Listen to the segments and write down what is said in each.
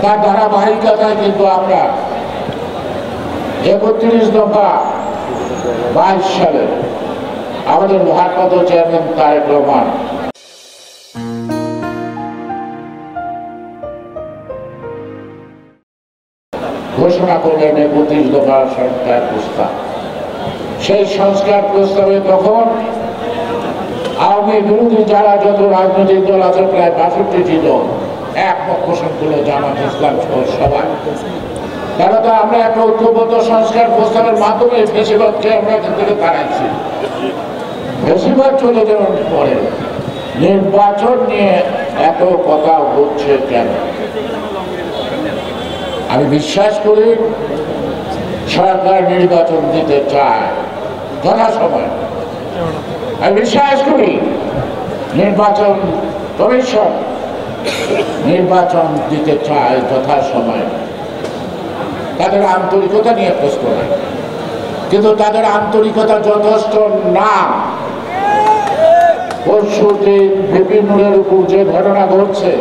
তার ধারাবাহিকতায় কিন্তু আমরা ৩১ দফা ২২ সালে আমাদের ভারপ্রাপ্ত চেয়ারম্যান তারেক রহমান ঘোষণা করলেন ৩১ দফা সংস্কার প্রস্তাব। সেই সংস্কার প্রস্তাবে তখন আওয়ামী বিরোধী যারা যত রাজনৈতিক দল আছে প্রায় ৬২টি দল একমত পোষণ করলো, জামাত ইসলাম সহ সবাই। তারা তো আমরা একটা ঐক্যবদ্ধ সংস্কার প্রস্তাবের মাধ্যমে ফেসিবাদকে আমরা এখান থেকে তাড়াইছি। ফেসিবাদ চলে যাওয়ার পরে নির্বাচন নিয়ে এত কথা হচ্ছে কেন? আমি বিশ্বাস করি সরকার নির্বাচন দিতে চায় যথাসময়ে। আমি বিশ্বাস করি নির্বাচন কমিশন নির্বাচন দিতে চায় যথাসময়ে। তাদের আন্তরিকতা নিয়ে প্রশ্ন নাই, কিন্তু তাদের আন্তরিকতা যথেষ্ট না। পরশুদিন বিপিনুরের উপর যে ঘটনা ঘটছে,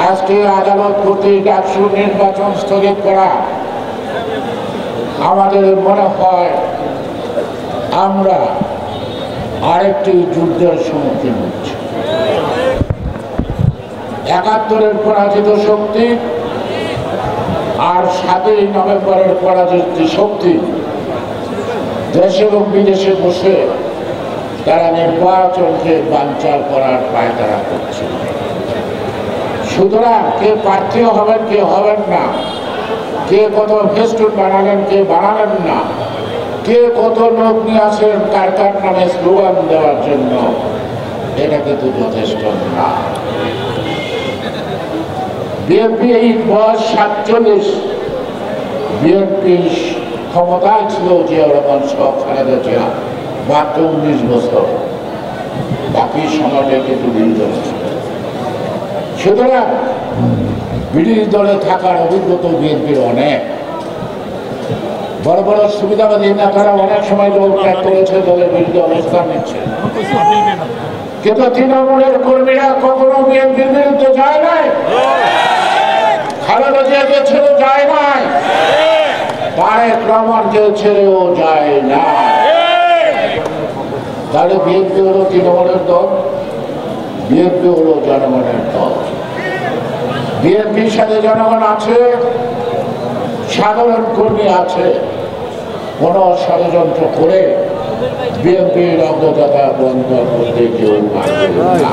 আজকে আদালত কর্তৃক ডাকসু নির্বাচন স্থগিত করা, আমাদের মনে হয় আমরা আরেকটি যুদ্ধের সম্মুখীন হচ্ছি। ৭১-এর পরাজিত শক্তি আর ৭ই নভেম্বরের পরাজিত শক্তি দেশে এবং বিদেশে বসে তারা নির্বাচনকে বানচাল করার পায়তারা করছে। সুতরাং কে প্রার্থী হবেন কে হবেন না, কে কত ফেস্টুন বানালেন কে বানালেন না, কে কত লোক নিয়ে আসেন কার কার নামে স্লোগান দেওয়ার জন্য, এটা কিন্তু যথেষ্ট না। বিএনপি এই বয়স ৪৭, বিএনপি ক্ষমতায় ছিল জিয়াউর রহমান সহ খালেদা জিয়া মাত্র ১৯ বছর, বাকি সময়টা কিন্তু বিরোধী দল ছিল। সুতরাং বিরোধী দলে থাকার অভিজ্ঞতা বিএনপির অনেক। বড় বড় সুবিধাবাদী নেতারা অনেক সময় দল ত্যাগ করেছে, দলের বিরুদ্ধে অবস্থান নিচ্ছে, কিন্তু তৃণমূলের কর্মীরা কখনো বিএনপির বিরুদ্ধে যায় নাই, খালেদা জিয়াকে ছেড়ে যায় নাই, তারেক রহমানকে ছেড়েও যায় না। তাহলে বিএনপি হলো তৃণমূলের দল, বিএনপি হলো জনগণের দল। বিএনপির সাথে জনগণ আছে, সাধারণ কর্মী আছে। কোন ষড়যন্ত্র করে বিএনপির অগ্রযাত্রা বন্ধ করতে কেউ পারবে না।